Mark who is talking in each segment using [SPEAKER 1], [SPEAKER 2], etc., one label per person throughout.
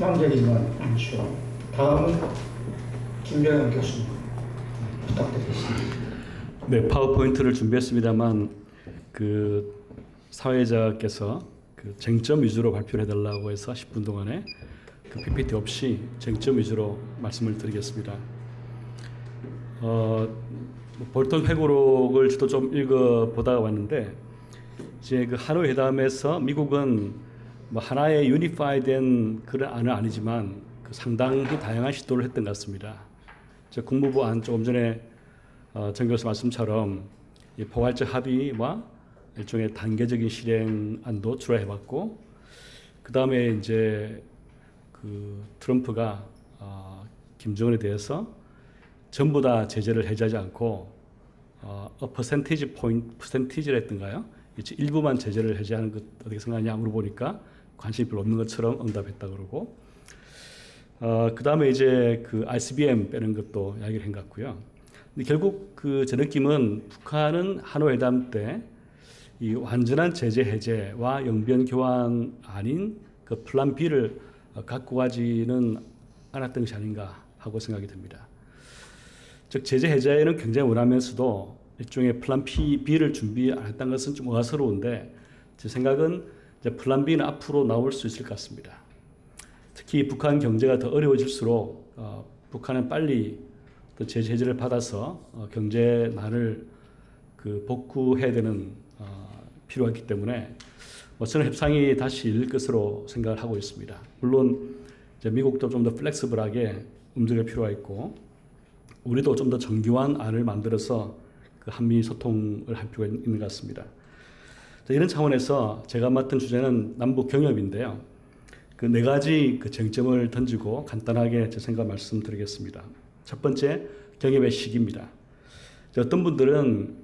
[SPEAKER 1] 희망적인 건 아니죠. 다음은 김병현 교수님 부탁드리겠습니다.
[SPEAKER 2] 네, 파워포인트를 준비했습니다만 그 사회자께서 그 쟁점 위주로 발표를 해달라고 해서 10분 동안에 그 PPT 없이 쟁점 위주로 말씀을 드리겠습니다. 볼턴 회고록을 저도 좀 읽어보다가 왔는데 이제 그 하노이 회담에서 미국은 뭐 하나의 유니파이된 그런 안은 아니지만 그 상당히 다양한 시도를 했던 것 같습니다. 저 국무부 안 조금 전에 정 교수 말씀처럼 이 포괄적 합의와 일종의 단계적인 실행안도 출하해봤고, 그 다음에 이제 그 트럼프가 김정은에 대해서 전부 다 제재를 해제하지 않고 퍼센티지를 했던가요? 일부만 제재를 해제하는 것 어떻게 생각하냐 물어보니까 관심이 별로 없는 것처럼 응답했다 그러고, 그 다음에 이제 그 ICBM 빼는 것도 이야기를 한 것 같고요. 근데 결국 그 제 느낌은 북한은 하노이 회담 때 이 완전한 제재 해제와 영변 교환 아닌 그 플랜 B를 갖고 가지는 않았던 것이 아닌가 하고 생각이 듭니다. 즉 제재 해제는 굉장히 원하면서도 일종의 플랜 B를 준비 안 했다는 것은 좀 의아스러운데, 제 생각은 이제 플랜 B는 앞으로 나올 수 있을 것 같습니다. 특히 북한 경제가 더 어려워질수록 북한은 빨리 제재 해제를 받아서 경제난을 그 복구해야 되는 필요가 있기 때문에 저는 협상이 다시 열릴 것으로 생각을 하고 있습니다. 물론 이제 미국도 좀 더 플렉서블하게 움직일 필요가 있고, 우리도 좀 더 정교한 안을 만들어서 그 한미 소통을 할 필요가 있는 것 같습니다. 이런 차원에서 제가 맡은 주제는 남북 경협인데요. 그 네 가지 그 쟁점을 던지고 간단하게 제 생각 말씀드리겠습니다. 첫 번째, 경협의 시기입니다. 어떤 분들은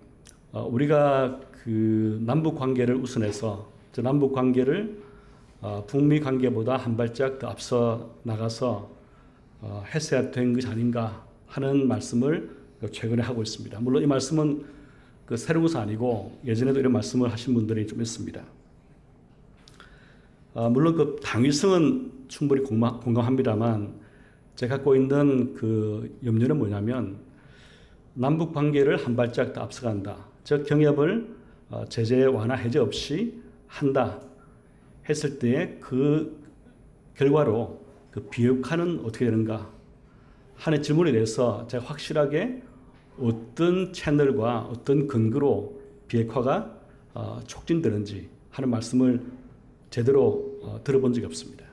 [SPEAKER 2] 우리가 그 남북 관계를 우선해서 남북 관계를 북미 관계보다 한 발짝 더 앞서 나가서 했어야 된 것이 아닌가 하는 말씀을 최근에 하고 있습니다. 물론 이 말씀은 그 새로운 것은 아니고 예전에도 이런 말씀을 하신 분들이 좀 있습니다. 물론 그 당위성은 충분히 공감합니다만 제가 갖고 있는 그 염려는 뭐냐면 남북 관계를 한 발짝 더 앞서간다. 즉 경협을 제재 완화 해제 없이 한다 했을 때의 그 결과로 그 비핵화는 어떻게 되는가 하는 질문에 대해서 제가 확실하게 어떤 채널과 어떤 근거로 비핵화가 촉진되는지 하는 말씀을 제대로 들어본 적이 없습니다.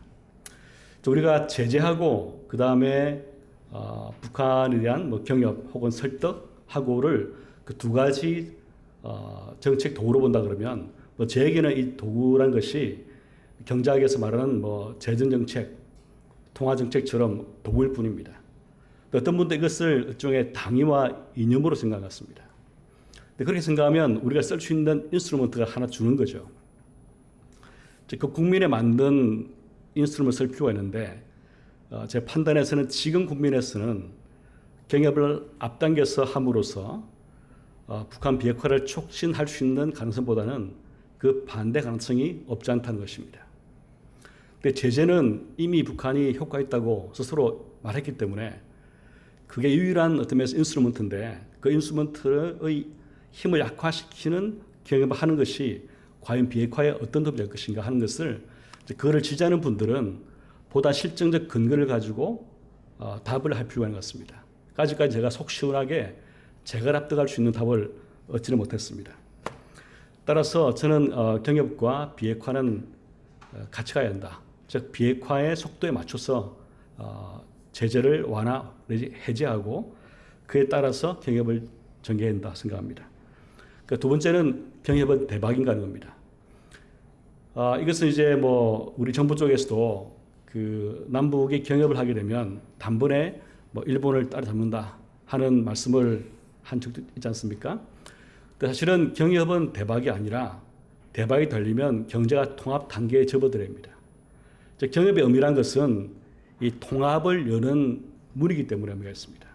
[SPEAKER 2] 우리가 제재하고 그 다음에 북한에 대한 뭐 경협 혹은 설득하고를 그 두 가지 정책 도구로 본다 그러면 뭐 제에게는 이 도구란 것이 경제학에서 말하는 뭐 재정 정책, 통화 정책처럼 도구일 뿐입니다. 어떤 분도 이것을 일종의 당위와 이념으로 생각했습니다. 그렇게 생각하면 우리가 쓸 수 있는 인스트루먼트가 하나 주는 거죠. 그 국민에 만든 인스트루먼트를 쓸 필요가 있는데 제 판단에서는 지금 국민에서는 경협을 앞당겨서 함으로써 북한 비핵화를 촉진할 수 있는 가능성보다는 그 반대 가능성이 없지 않다는 것입니다. 근데 제재는 이미 북한이 효과 있다고 스스로 말했기 때문에 그게 유일한 어떤 면에서 인스트루먼트인데 그 인스트루먼트의 힘을 약화시키는 경협을 하는 것이 과연 비핵화에 어떤 도움이 될 것인가 하는 것을 그거를 지지하는 분들은 보다 실증적 근거를 가지고 답을 할 필요가 있는 것 같습니다. 까지까지 제가 속 시원하게 제가 납득할 수 있는 답을 얻지는 못했습니다. 따라서 저는 경협과 비핵화는 같이 가야 한다. 즉 비핵화의 속도에 맞춰서 제재를 완화 내지 해제하고 그에 따라서 경협을 전개해야 한다 생각합니다. 두 번째는 경협은 대박인가 하는 겁니다. 이것은 이제 뭐 우리 정부 쪽에서도 그 남북이 경협을 하게 되면 단번에 뭐 일본을 따라잡는다 하는 말씀을 한 적도 있지 않습니까? 사실은 경협은 대박이 아니라 대박이 되려면 경제가 통합 단계에 접어들어야 합니다. 경협의 의미란 것은 이 통합을 여는 문이기 때문에 의미가 있습니다.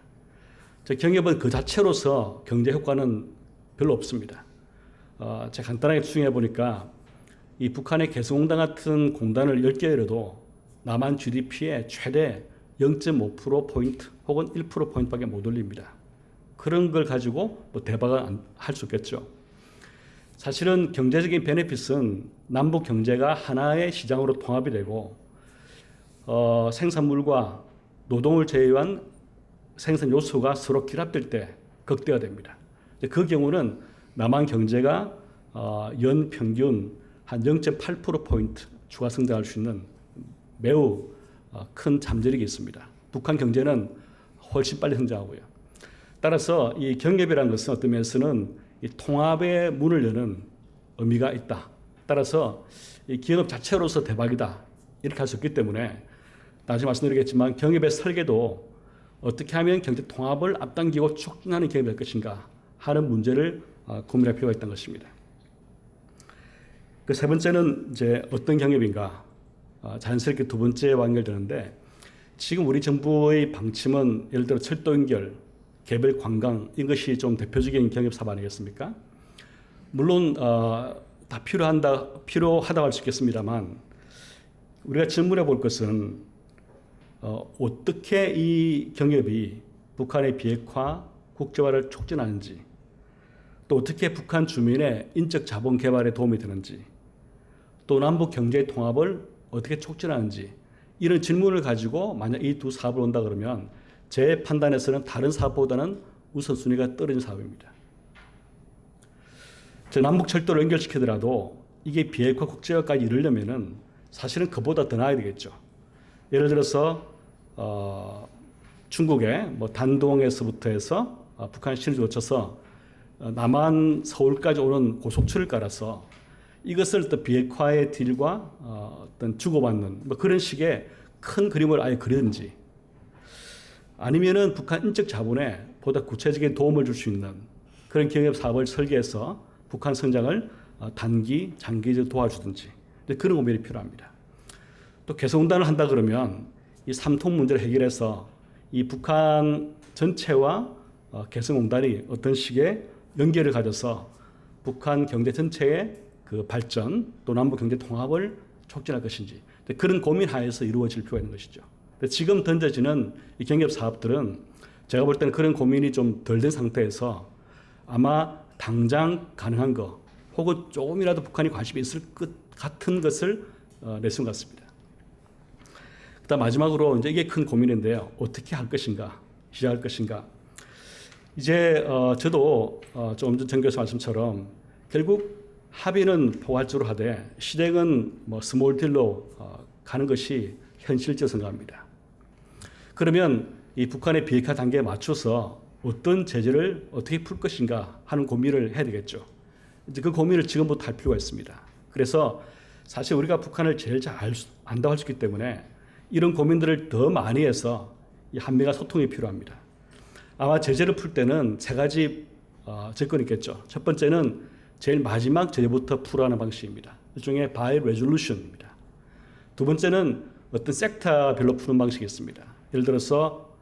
[SPEAKER 2] 경협은 그 자체로서 경제 효과는 별로 없습니다. 제가 간단하게 추정해 보니까 이 북한의 개성공단 같은 공단을 10개 열어도 남한 GDP의 최대 0.5%포인트 혹은 1%포인트밖에 못 올립니다. 그런 걸 가지고 뭐 대박을 할 수 있겠죠. 사실은 경제적인 베네핏은 남북 경제가 하나의 시장으로 통합이 되고 생산물과 노동을 제외한 생산 요소가 서로 결합될 때 극대화됩니다. 그 경우는 남한 경제가 연 평균 한 0.8%포인트 추가 성장할 수 있는 매우 큰 잠재력이 있습니다. 북한 경제는 훨씬 빨리 성장하고요. 따라서 이 경협이라는 것은 어떤 면에서는 이 통합의 문을 여는 의미가 있다. 따라서 이 기업 자체로서 대박이다. 이렇게 할 수 있기 때문에 나중에 말씀드리겠지만 경협의 설계도 어떻게 하면 경제 통합을 앞당기고 촉진하는 기업이 될 것인가 하는 문제를 고민할 필요가 있다는 것입니다. 그 세 번째는 이제 어떤 경협인가 자연스럽게 두 번째와 연결되는데 지금 우리 정부의 방침은 예를 들어 철도 연결, 개별 관광 이것이 좀 대표적인 경협 사업 아니겠습니까? 물론 다 필요하다고 할 수 있겠습니다만 우리가 질문해 볼 것은 어떻게 이 경협이 북한의 비핵화, 국제화를 촉진하는지 또 어떻게 북한 주민의 인적 자본 개발에 도움이 되는지 또 남북 경제 통합을 어떻게 촉진하는지 이런 질문을 가지고 만약 이 두 사업을 온다 그러면 제 판단에서는 다른 사업보다는 우선순위가 떨어진 사업입니다. 남북 철도를 연결시키더라도 이게 비핵화 국제화까지 이르려면은 사실은 그보다 더 나아야 되겠죠. 예를 들어서 중국의 뭐 단동에서부터 해서 북한 신을 거쳐서 남한 서울까지 오는 고속철을 깔아서 이것을 또 비핵화의 딜과 어떤 주고받는 뭐 그런 식의 큰 그림을 아예 그리든지 아니면은 북한 인적 자본에 보다 구체적인 도움을 줄 수 있는 그런 경협 사업을 설계해서 북한 성장을 단기, 장기적으로 도와주든지 그런 고민이 필요합니다. 또 개성공단을 한다 그러면 이 삼통 문제를 해결해서 이 북한 전체와 개성공단이 어떤 식의 연계를 가져서 북한 경제 전체의 그 발전 또 남북 경제 통합을 촉진할 것인지 그런 고민 하에서 이루어질 필요가 있는 것이죠. 지금 던져지는 이 경협 사업들은 제가 볼 때는 그런 고민이 좀 덜 된 상태에서 아마 당장 가능한 거 혹은 조금이라도 북한이 관심이 있을 것 같은 것을 내세운 것 같습니다. 그다음 마지막으로 이제 이게 큰 고민인데요. 어떻게 할 것인가, 시작할 것인가. 이제 저도 조금 전 정 교수 말씀처럼 결국 합의는 포괄적으로 하되 실행은 뭐 스몰 딜로 가는 것이 현실적 생각합니다. 그러면 이 북한의 비핵화 단계에 맞춰서 어떤 제재를 어떻게 풀 것인가 하는 고민을 해야 되겠죠. 이제 그 고민을 지금부터 할 필요가 있습니다. 그래서 사실 우리가 북한을 제일 잘 안다고 할 수 있기 때문에 이런 고민들을 더 많이 해서 이 한미가 소통이 필요합니다. 아마 제재를 풀 때는 세 가지 접근이 있겠죠. 첫 번째는 제일 마지막 제재부터 풀어하는 방식입니다. 일종의 by resolution입니다. 두 번째는 어떤 섹터별로 푸는 방식이 있습니다. 예를 들어서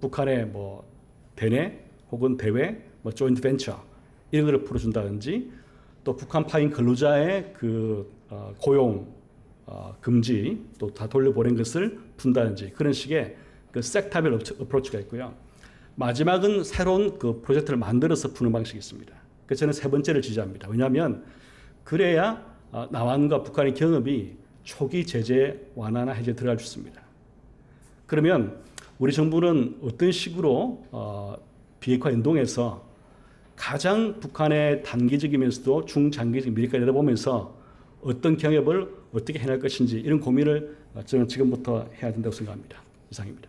[SPEAKER 2] 북한의 뭐 대내 혹은 대외 뭐 조인트 벤처 이런 걸 풀어준다든지 또 북한파인 근로자의 그 고용 금지 또 다 돌려보낸 것을 푼다든지 그런 식의 그 섹터별 어프로치가 있고요. 마지막은 새로운 그 프로젝트를 만들어서 푸는 방식이 있습니다. 그래서 저는 세 번째를 지지합니다. 왜냐하면 그래야 남한과 북한의 경협이 초기 제재 완화나 해제에 들어갈 수 있습니다. 그러면 우리 정부는 어떤 식으로 비핵화 인동에서 가장 북한의 단기적이면서도 중장기적인 미래까지 내다보면서 어떤 경협을 어떻게 해낼 것인지 이런 고민을 저는 지금부터 해야 된다고 생각합니다. 이상입니다.